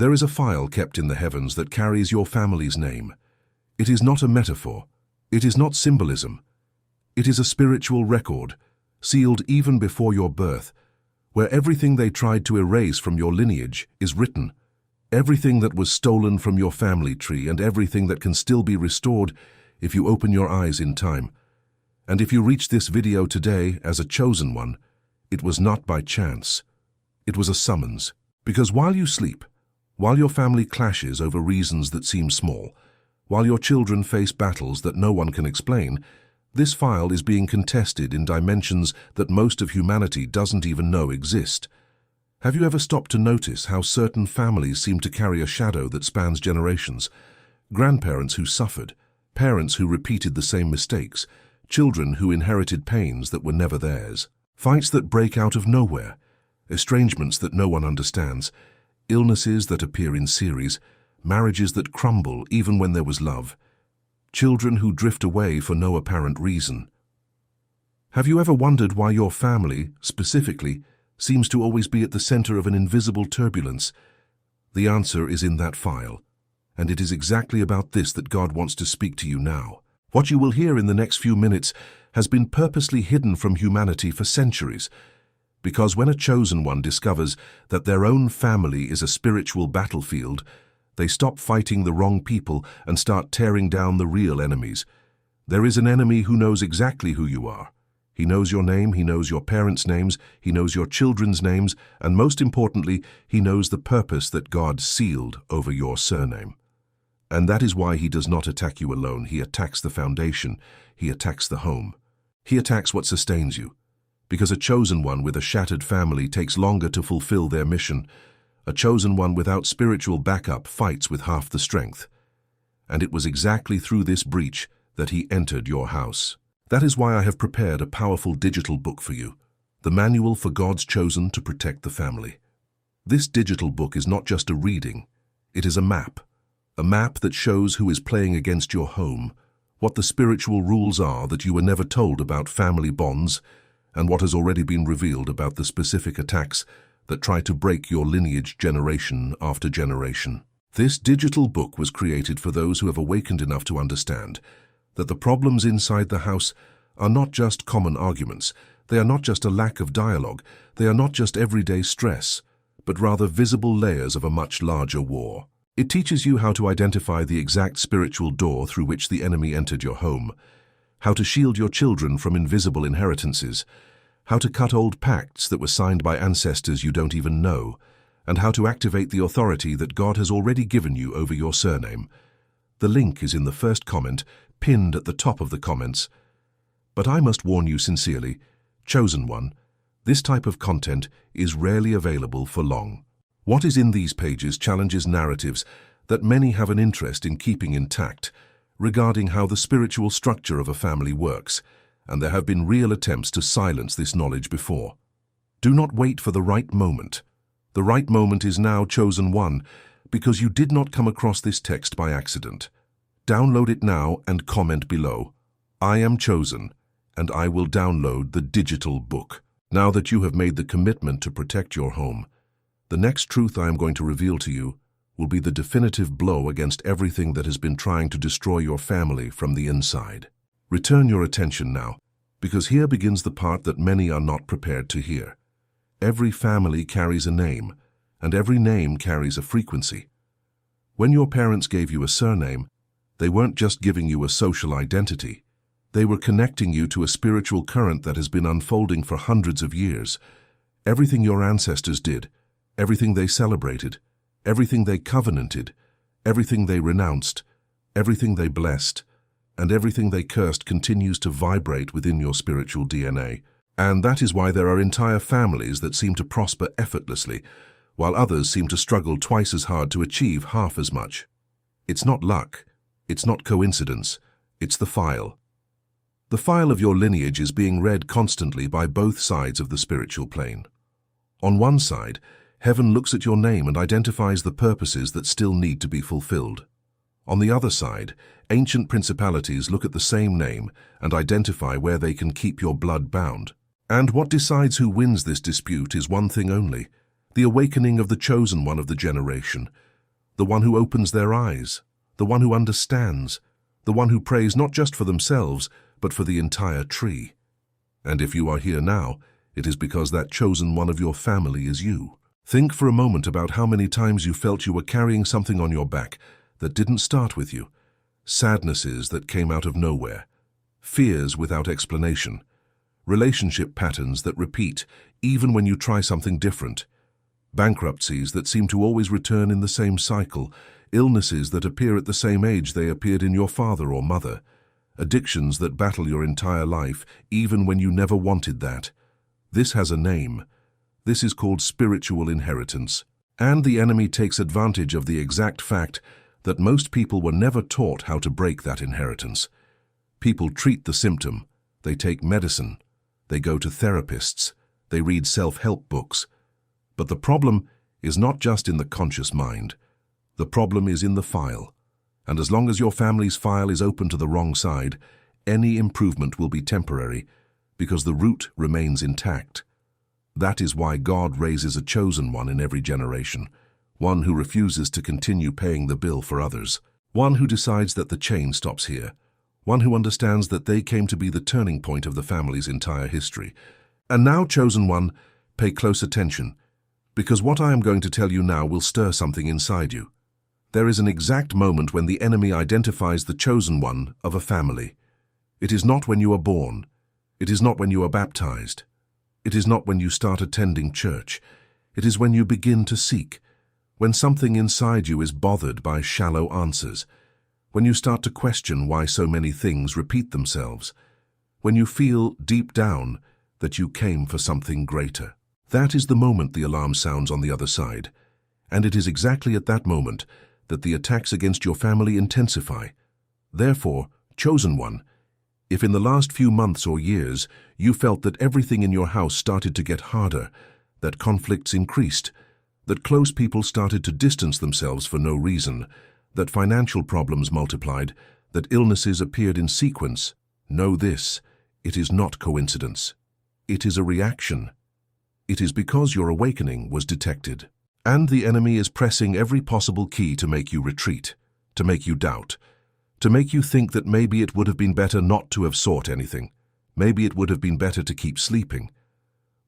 There is a file kept in the heavens that carries your family's name. It is not a metaphor. It is not symbolism. It is a spiritual record, sealed even before your birth, where everything they tried to erase from your lineage is written. Everything that was stolen from your family tree and everything that can still be restored if you open your eyes in time. And if you reach this video today as a chosen one, it was not by chance. It was a summons. Because while you sleep, while your family clashes over reasons that seem small, while your children face battles that no one can explain, this file is being contested in dimensions that most of humanity doesn't even know exist. Have you ever stopped to notice how certain families seem to carry a shadow that spans generations? Grandparents who suffered, parents who repeated the same mistakes, children who inherited pains that were never theirs, fights that break out of nowhere, estrangements that no one understands, illnesses that appear in series, marriages that crumble even when there was love, children who drift away for no apparent reason. Have you ever wondered why your family, specifically, seems to always be at the center of an invisible turbulence? The answer is in that file, and it is exactly about this that God wants to speak to you now. What you will hear in the next few minutes has been purposely hidden from humanity for centuries, because when a chosen one discovers that their own family is a spiritual battlefield, they stop fighting the wrong people and start tearing down the real enemies. There is an enemy who knows exactly who you are. He knows your name, he knows your parents' names, he knows your children's names, and most importantly, he knows the purpose that God sealed over your surname. And that is why he does not attack you alone. He attacks the foundation. He attacks the home. He attacks what sustains you. Because a chosen one with a shattered family takes longer to fulfill their mission. A chosen one without spiritual backup fights with half the strength. And it was exactly through this breach that he entered your house. That is why I have prepared a powerful digital book for you, the Manual for God's Chosen to Protect the Family. This digital book is not just a reading, it is a map that shows who is playing against your home, what the spiritual rules are that you were never told about family bonds, and what has already been revealed about the specific attacks that try to break your lineage generation after generation. This digital book was created for those who have awakened enough to understand that the problems inside the house are not just common arguments, they are not just a lack of dialogue, they are not just everyday stress, but rather visible layers of a much larger war. It teaches you how to identify the exact spiritual door through which the enemy entered your home, how to shield your children from invisible inheritances, how to cut old pacts that were signed by ancestors you don't even know, and how to activate the authority that God has already given you over your surname. The link is in the first comment, pinned at the top of the comments. But I must warn you sincerely, chosen one, this type of content is rarely available for long. What is in these pages challenges narratives that many have an interest in keeping intact regarding how the spiritual structure of a family works, and there have been real attempts to silence this knowledge before. Do not wait for the right moment. The right moment is now, chosen one, because you did not come across this text by accident. Download it now and comment below. I am chosen, and I will download the digital book. Now that you have made the commitment to protect your home, the next truth I am going to reveal to you will be the definitive blow against everything that has been trying to destroy your family from the inside. Return your attention now, because here begins the part that many are not prepared to hear. Every family carries a name, and every name carries a frequency. When your parents gave you a surname, they weren't just giving you a social identity. They were connecting you to a spiritual current that has been unfolding for hundreds of years. Everything your ancestors did, everything they celebrated, everything they covenanted, everything they renounced, everything they blessed, and everything they cursed continues to vibrate within your spiritual DNA. And that is why there are entire families that seem to prosper effortlessly, while others seem to struggle twice as hard to achieve half as much. It's not luck, it's not coincidence, it's the file. The file of your lineage is being read constantly by both sides of the spiritual plane. On one side, heaven looks at your name and identifies the purposes that still need to be fulfilled. On the other side, ancient principalities look at the same name and identify where they can keep your blood bound. And what decides who wins this dispute is one thing only: the awakening of the chosen one of the generation, the one who opens their eyes, the one who understands, the one who prays not just for themselves, but for the entire tree. And if you are here now, it is because that chosen one of your family is you. Think for a moment about how many times you felt you were carrying something on your back that didn't start with you, sadnesses that came out of nowhere, fears without explanation, relationship patterns that repeat even when you try something different, bankruptcies that seem to always return in the same cycle, illnesses that appear at the same age they appeared in your father or mother, addictions that battle your entire life even when you never wanted that. This has a name. This is called spiritual inheritance. And the enemy takes advantage of the exact fact that most people were never taught how to break that inheritance. People treat the symptom, they take medicine, they go to therapists, they read self-help books. But the problem is not just in the conscious mind. The problem is in the file. And as long as your family's file is open to the wrong side, any improvement will be temporary because the root remains intact. That is why God raises a chosen one in every generation, one who refuses to continue paying the bill for others, one who decides that the chain stops here, one who understands that they came to be the turning point of the family's entire history. And now, chosen one, pay close attention, because what I am going to tell you now will stir something inside you. There is an exact moment when the enemy identifies the chosen one of a family. It is not when you are born. It is not when you are baptized. It is not when you start attending church. It is when you begin to seek, when something inside you is bothered by shallow answers, when you start to question why so many things repeat themselves, when you feel deep down that you came for something greater. That is the moment the alarm sounds on the other side, and it is exactly at that moment that the attacks against your family intensify. Therefore, chosen one, if in the last few months or years you felt that everything in your house started to get harder, that conflicts increased, that close people started to distance themselves for no reason, that financial problems multiplied, that illnesses appeared in sequence, know this: it is not coincidence. It is a reaction. It is because your awakening was detected. And the enemy is pressing every possible key to make you retreat, to make you doubt, to make you think that maybe it would have been better not to have sought anything. Maybe it would have been better to keep sleeping.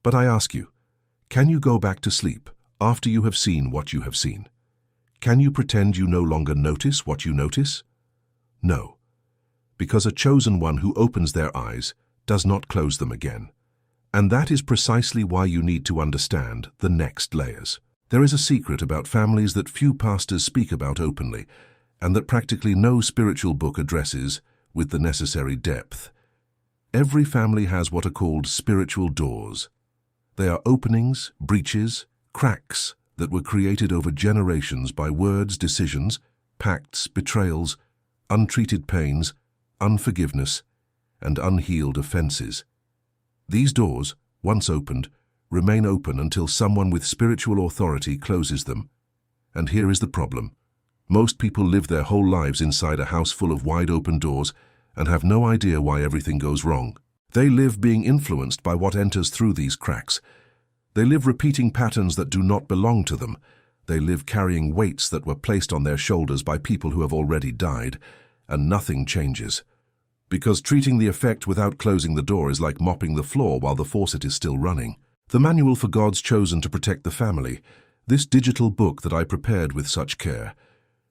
But I ask you, can you go back to sleep after you have seen what you have seen? Can you pretend you no longer notice what you notice? No, because a chosen one who opens their eyes does not close them again. And that is precisely why you need to understand the next layers. There is a secret about families that few pastors speak about openly, and that practically no spiritual book addresses with the necessary depth. Every family has what are called spiritual doors. They are openings, breaches, cracks that were created over generations by words, decisions, pacts, betrayals, untreated pains, unforgiveness, and unhealed offenses. These doors, once opened, remain open until someone with spiritual authority closes them. And here is the problem. Most people live their whole lives inside a house full of wide-open doors and have no idea why everything goes wrong. They live being influenced by what enters through these cracks. They live repeating patterns that do not belong to them. They live carrying weights that were placed on their shoulders by people who have already died, and nothing changes. Because treating the effect without closing the door is like mopping the floor while the faucet is still running. The Manual for God's Chosen to Protect the Family, this digital book that I prepared with such care,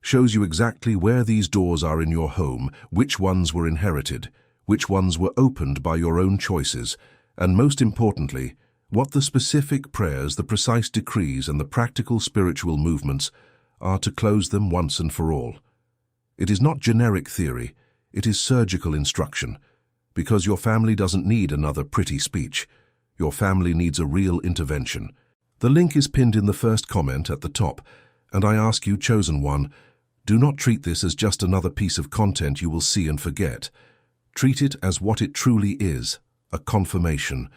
shows you exactly where these doors are in your home, which ones were inherited, which ones were opened by your own choices, and most importantly, what the specific prayers, the precise decrees, and the practical spiritual movements are to close them once and for all. It is not generic theory, it is surgical instruction, because your family doesn't need another pretty speech. Your family needs a real intervention. The link is pinned in the first comment at the top, and I ask you, chosen one, do not treat this as just another piece of content you will see and forget. Treat it as what it truly is, a confirmation.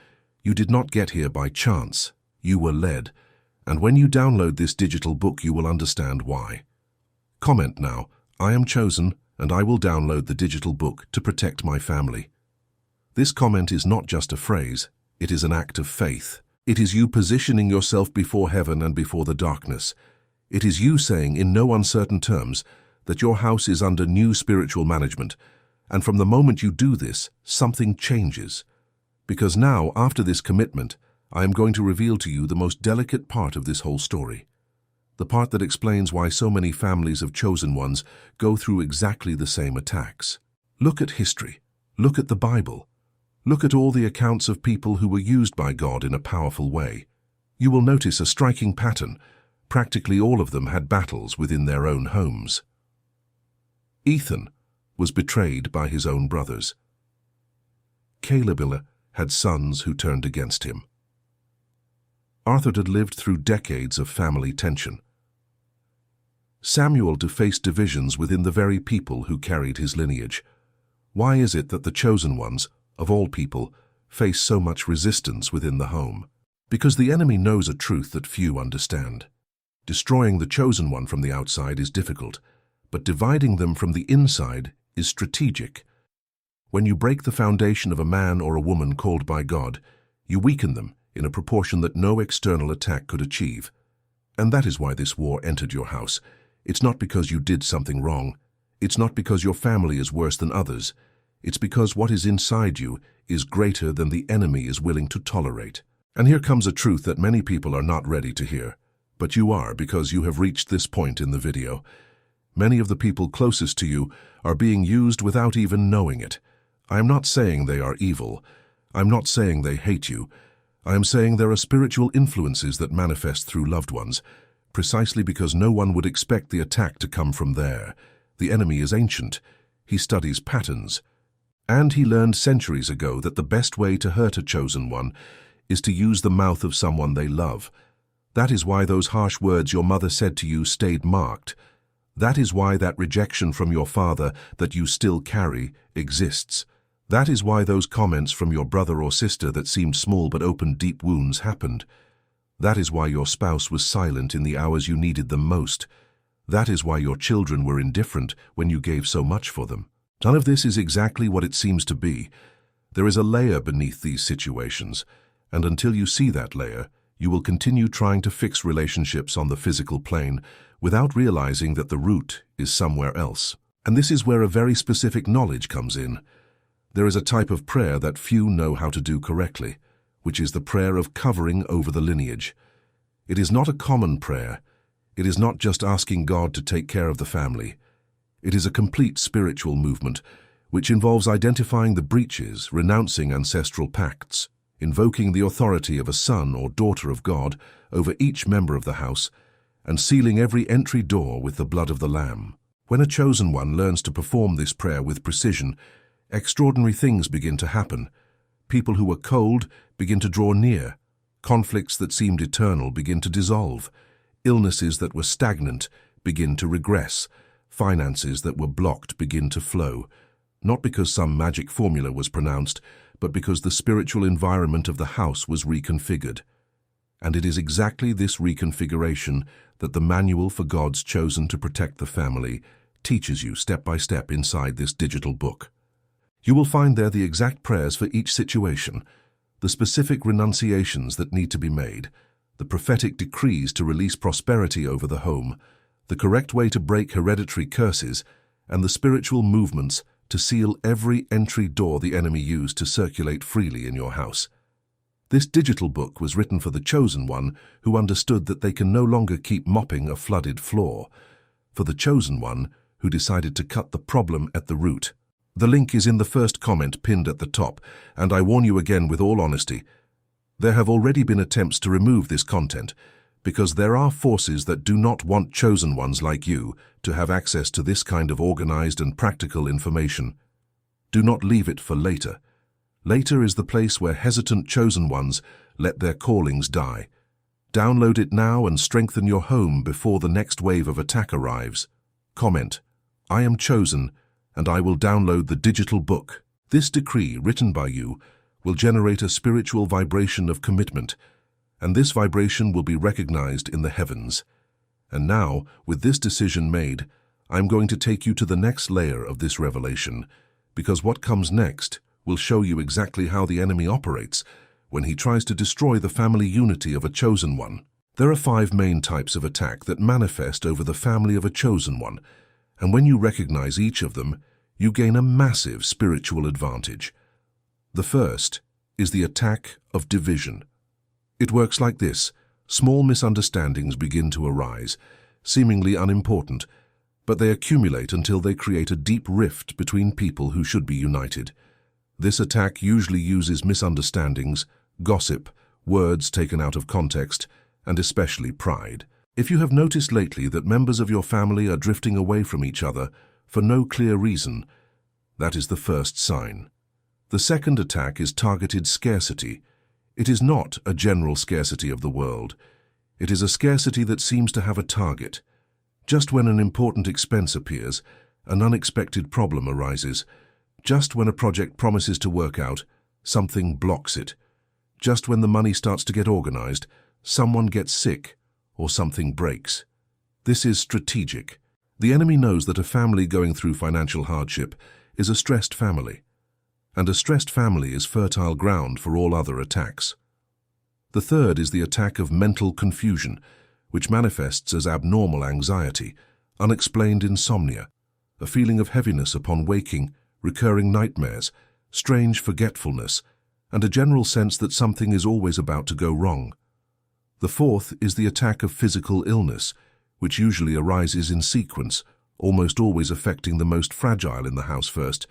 You did not get here by chance. You were led. And when you download this digital book, you will understand why. Comment now, I am chosen, and I will download the digital book to protect my family. This comment is not just a phrase, it is an act of faith. It is you positioning yourself before heaven and before the darkness. It is you saying in no uncertain terms that your house is under new spiritual management, and from the moment you do this, something changes. Because now, after this commitment, I am going to reveal to you the most delicate part of this whole story. The part that explains why so many families of chosen ones go through exactly the same attacks. Look at history. Look at the Bible. Look at all the accounts of people who were used by God in a powerful way. You will notice a striking pattern. Practically all of them had battles within their own homes. Ethan was betrayed by his own brothers. Caleb had sons who turned against him. Arthur had lived through decades of family tension. Samuel faced divisions within the very people who carried his lineage. Why is it that the chosen ones, of all people, face so much resistance within the home? Because the enemy knows a truth that few understand. Destroying the chosen one from the outside is difficult, but dividing them from the inside is strategic. When you break the foundation of a man or a woman called by God, you weaken them in a proportion that no external attack could achieve. And that is why this war entered your house. It's not because you did something wrong. It's not because your family is worse than others. It's because what is inside you is greater than the enemy is willing to tolerate. And here comes a truth that many people are not ready to hear. But you are, because you have reached this point in the video. Many of the people closest to you are being used without even knowing it. I am not saying they are evil. I'm not saying they hate you. I am saying there are spiritual influences that manifest through loved ones, precisely because no one would expect the attack to come from there. The enemy is ancient. He studies patterns. And he learned centuries ago that the best way to hurt a chosen one is to use the mouth of someone they love. That is why those harsh words your mother said to you stayed marked. That is why that rejection from your father that you still carry exists. That is why those comments from your brother or sister that seemed small but opened deep wounds happened. That is why your spouse was silent in the hours you needed them most. That is why your children were indifferent when you gave so much for them. None of this is exactly what it seems to be. There is a layer beneath these situations, and until you see that layer, you will continue trying to fix relationships on the physical plane without realizing that the root is somewhere else. And this is where a very specific knowledge comes in. There is a type of prayer that few know how to do correctly, which is the prayer of covering over the lineage. It is not a common prayer. It is not just asking God to take care of the family. It is a complete spiritual movement, which involves identifying the breaches, renouncing ancestral pacts, invoking the authority of a son or daughter of God over each member of the house, and sealing every entry door with the blood of the Lamb. When a chosen one learns to perform this prayer with precision, extraordinary things begin to happen. People who were cold begin to draw near. Conflicts that seemed eternal begin to dissolve. Illnesses that were stagnant begin to regress. Finances that were blocked begin to flow. Not because some magic formula was pronounced, but because the spiritual environment of the house was reconfigured. And it is exactly this reconfiguration that the Manual for God's Chosen to Protect the Family teaches you step by step inside this digital book. You will find there the exact prayers for each situation, the specific renunciations that need to be made, the prophetic decrees to release prosperity over the home, the correct way to break hereditary curses, and the spiritual movements to seal every entry door the enemy used to circulate freely in your house. This digital book was written for the chosen one who understood that they can no longer keep mopping a flooded floor, for the chosen one who decided to cut the problem at the root. The link is in the first comment pinned at the top, and I warn you again with all honesty, there have already been attempts to remove this content, because there are forces that do not want chosen ones like you to have access to this kind of organized and practical information. Do not leave it for later. Later is the place where hesitant chosen ones let their callings die. Download it now and strengthen your home before the next wave of attack arrives. Comment, I am chosen, and I will download the digital book. This decree, written by you, will generate a spiritual vibration of commitment, and this vibration will be recognized in the heavens. And now, with this decision made, I'm going to take you to the next layer of this revelation, because what comes next will show you exactly how the enemy operates when he tries to destroy the family unity of a chosen one. There are 5 main types of attack that manifest over the family of a chosen one, and when you recognize each of them, you gain a massive spiritual advantage. The first is the attack of division. It works like this. Small misunderstandings begin to arise, seemingly unimportant, but they accumulate until they create a deep rift between people who should be united. This attack usually uses misunderstandings, gossip, words taken out of context, and especially pride. If you have noticed lately that members of your family are drifting away from each other for no clear reason, that is the first sign. The second attack is targeted scarcity. It is not a general scarcity of the world. It is a scarcity that seems to have a target. Just when an important expense appears, an unexpected problem arises. Just when a project promises to work out, something blocks it. Just when the money starts to get organized, someone gets sick or something breaks. This is strategic. The enemy knows that a family going through financial hardship is a stressed family, and a stressed family is fertile ground for all other attacks. The third is the attack of mental confusion, which manifests as abnormal anxiety, unexplained insomnia, a feeling of heaviness upon waking, recurring nightmares, strange forgetfulness, and a general sense that something is always about to go wrong. The fourth is the attack of physical illness, which usually arises in sequence, almost always affecting the most fragile in the house first,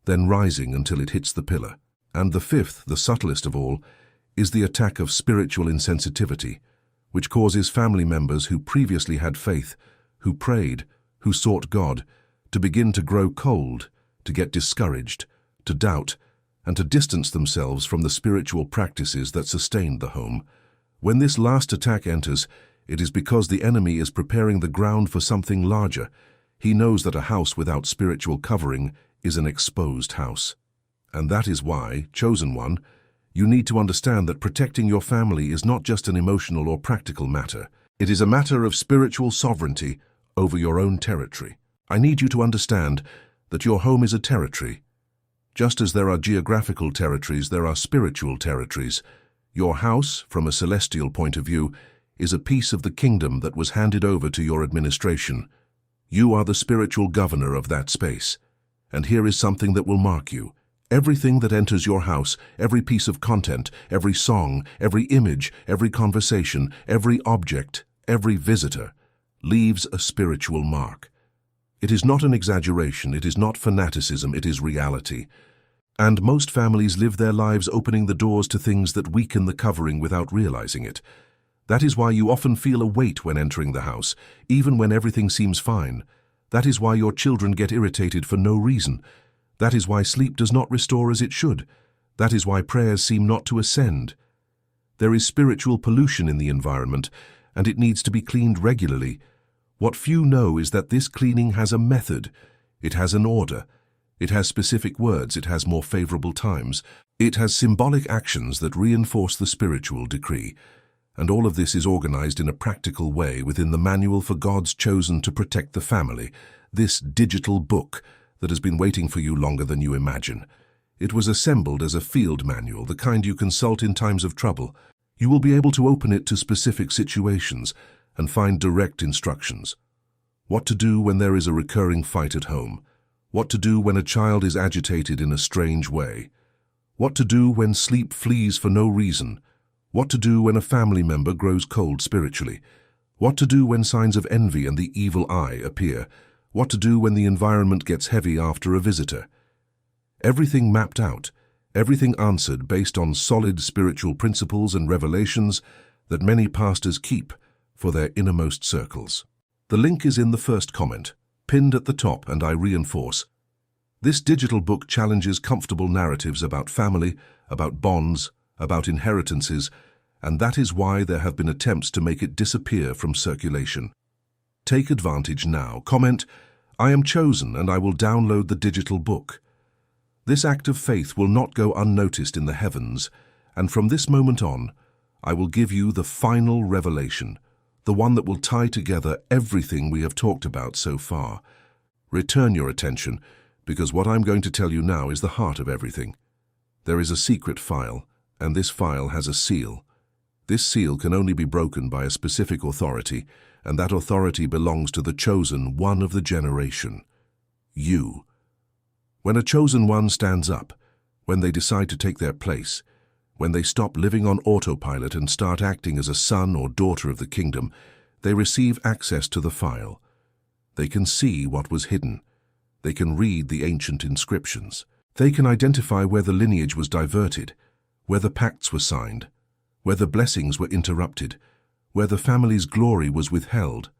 then rising until it hits the pillar. And the fifth, the subtlest of all, is the attack of spiritual insensitivity, which causes family members who previously had faith, who prayed, who sought God, to begin to grow cold, to get discouraged, to doubt, and to distance themselves from the spiritual practices that sustained the home. When this last attack enters, it is because the enemy is preparing the ground for something larger. He knows that a house without spiritual covering is an exposed house. And that is why, chosen one, you need to understand that protecting your family is not just an emotional or practical matter. It is a matter of spiritual sovereignty over your own territory. I need you to understand that your home is a territory. Just as there are geographical territories, there are spiritual territories. Your house, from a celestial point of view, is a piece of the kingdom that was handed over to your administration. You are the spiritual governor of that space. And here is something that will mark you. Everything that enters your house, every piece of content, every song, every image, every conversation, every object, every visitor, leaves a spiritual mark. It is not an exaggeration, it is not fanaticism, it is reality. And most families live their lives opening the doors to things that weaken the covering without realizing it. That is why you often feel a weight when entering the house, even when everything seems fine. That is why your children get irritated for no reason. That is why sleep does not restore as it should. That is why prayers seem not to ascend. There is spiritual pollution in the environment, and it needs to be cleaned regularly. What few know is that this cleaning has a method. It has an order. It has specific words. It has more favorable times. It has symbolic actions that reinforce the spiritual decree. And all of this is organized in a practical way within the Manual for God's Chosen to Protect the Family, this digital book that has been waiting for you longer than you imagine. It was assembled as a field manual, the kind you consult in times of trouble. You will be able to open it to specific situations and find direct instructions. What to do when there is a recurring fight at home. What to do when a child is agitated in a strange way. What to do when sleep flees for no reason. What to do when a family member grows cold spiritually. What to do when signs of envy and the evil eye appear. What to do when the environment gets heavy after a visitor. Everything mapped out, everything answered based on solid spiritual principles and revelations that many pastors keep for their innermost circles. The link is in the first comment, pinned at the top, and I reinforce. This digital book challenges comfortable narratives about family, about bonds, about inheritances, and that is why there have been attempts to make it disappear from circulation. Take advantage now. Comment, "I am chosen and I will download the digital book." This act of faith will not go unnoticed in the heavens, and from this moment on, I will give you the final revelation, the one that will tie together everything we have talked about so far. Return your attention, because what I'm going to tell you now is the heart of everything. There is a secret file, and this file has a seal. This seal can only be broken by a specific authority, and that authority belongs to the chosen one of the generation. You. When a chosen one stands up, when they decide to take their place, when they stop living on autopilot and start acting as a son or daughter of the kingdom, they receive access to the file. They can see what was hidden. They can read the ancient inscriptions. They can identify where the lineage was diverted, where the pacts were signed, where the blessings were interrupted, where the family's glory was withheld.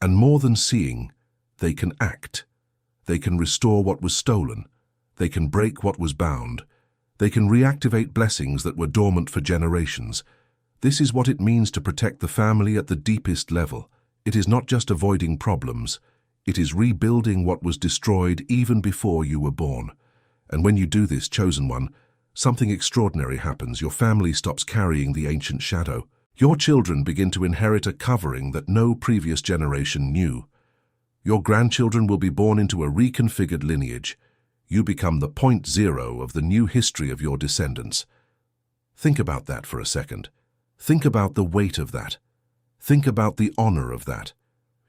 And more than seeing, they can act. They can restore what was stolen. They can break what was bound. They can reactivate blessings that were dormant for generations. This is what it means to protect the family at the deepest level. It is not just avoiding problems. It is rebuilding what was destroyed even before you were born. And when you do this, chosen one, something extraordinary happens. Your family stops carrying the ancient shadow. Your children begin to inherit a covering that no previous generation knew. Your grandchildren will be born into a reconfigured lineage. You become the point zero of the new history of your descendants. Think about that for a second. Think about the weight of that. Think about the honor of that.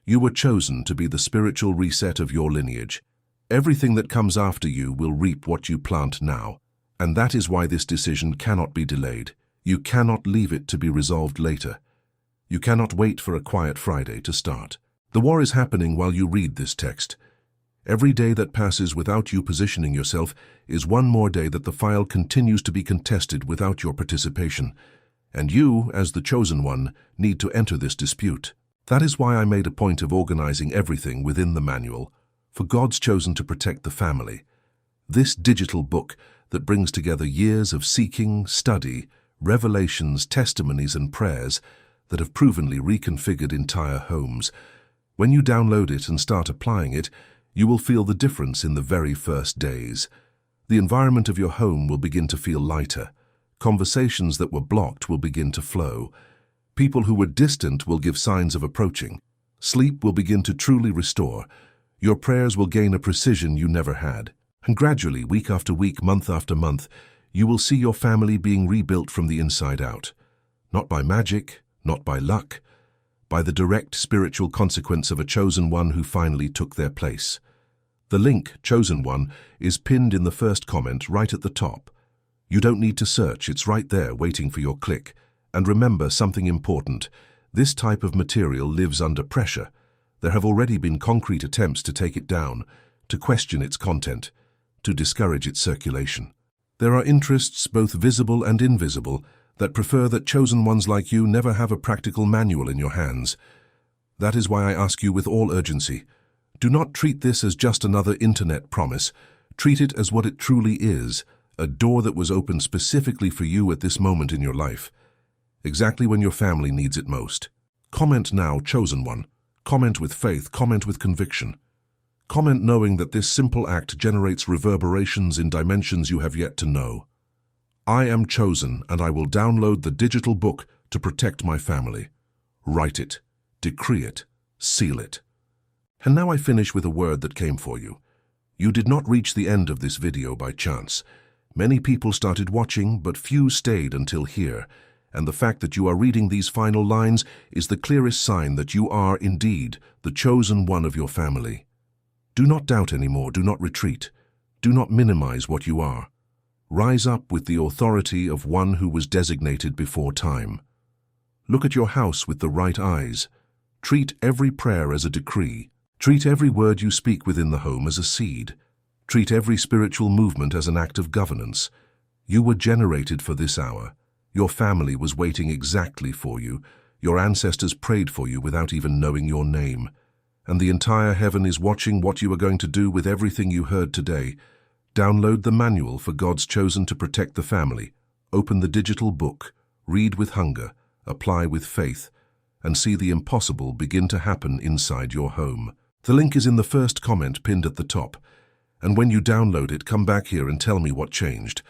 You were chosen to be the spiritual reset of your lineage. Everything that comes after you will reap what you plant now. And that is why this decision cannot be delayed. You cannot leave it to be resolved later. You cannot wait for a quiet Friday to start. The war is happening while you read this text. Every day that passes without you positioning yourself is one more day that the file continues to be contested without your participation. And you, as the chosen one, need to enter this dispute. That is why I made a point of organizing everything within the manual, for God's chosen to protect the family. This digital book that brings together years of seeking, study, revelations, testimonies, and prayers that have provenly reconfigured entire homes. When you download it and start applying it, you will feel the difference in the very first days. The environment of your home will begin to feel lighter. Conversations that were blocked will begin to flow. People who were distant will give signs of approaching. Sleep will begin to truly restore. Your prayers will gain a precision you never had. And gradually, week after week, month after month, you will see your family being rebuilt from the inside out. Not by magic, not by luck, by the direct spiritual consequence of a chosen one who finally took their place. The link, Chosen One, is pinned in the first comment right at the top. You don't need to search, it's right there waiting for your click. And remember something important, this type of material lives under pressure. There have already been concrete attempts to take it down, to question its content, to discourage its circulation. There are interests, both visible and invisible, that prefer that chosen ones like you never have a practical manual in your hands. That is why I ask you with all urgency, do not treat this as just another internet promise. Treat it as what it truly is, a door that was opened specifically for you at this moment in your life, exactly when your family needs it most. Comment now, chosen one. Comment with faith, comment with conviction. Comment knowing that this simple act generates reverberations in dimensions you have yet to know. I am chosen, and I will download the digital book to protect my family. Write it, decree it, seal it. And now I finish with a word that came for you. You did not reach the end of this video by chance. Many people started watching, but few stayed until here. And the fact that you are reading these final lines is the clearest sign that you are, indeed, the chosen one of your family. Do not doubt anymore, do not retreat. Do not minimize what you are. Rise up with the authority of one who was designated before time. Look at your house with the right eyes. Treat every prayer as a decree. Treat every word you speak within the home as a seed. Treat every spiritual movement as an act of governance. You were generated for this hour. Your family was waiting exactly for you. Your ancestors prayed for you without even knowing your name. And the entire heaven is watching what you are going to do with everything you heard today. Download the manual for God's chosen to protect the family. Open the digital book. Read with hunger. Apply with faith. And see the impossible begin to happen inside your home. The link is in the first comment pinned at the top. And when you download it, come back here and tell me what changed.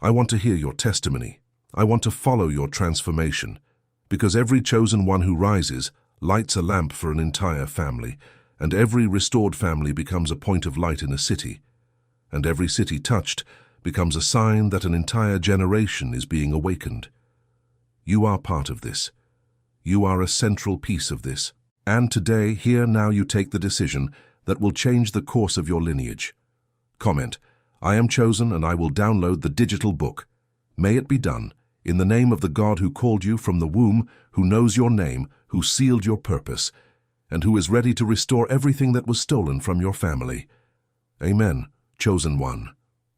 I want to hear your testimony. I want to follow your transformation. Because every chosen one who rises lights a lamp for an entire family, and every restored family becomes a point of light in a city. And every city touched becomes a sign that an entire generation is being awakened. You are part of this. You are a central piece of this. And today, here now you take the decision that will change the course of your lineage. Comment, I am chosen and I will download the digital book. May it be done, in the name of the God who called you from the womb, who knows your name, who sealed your purpose, and who is ready to restore everything that was stolen from your family. Amen, chosen one.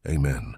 Amen.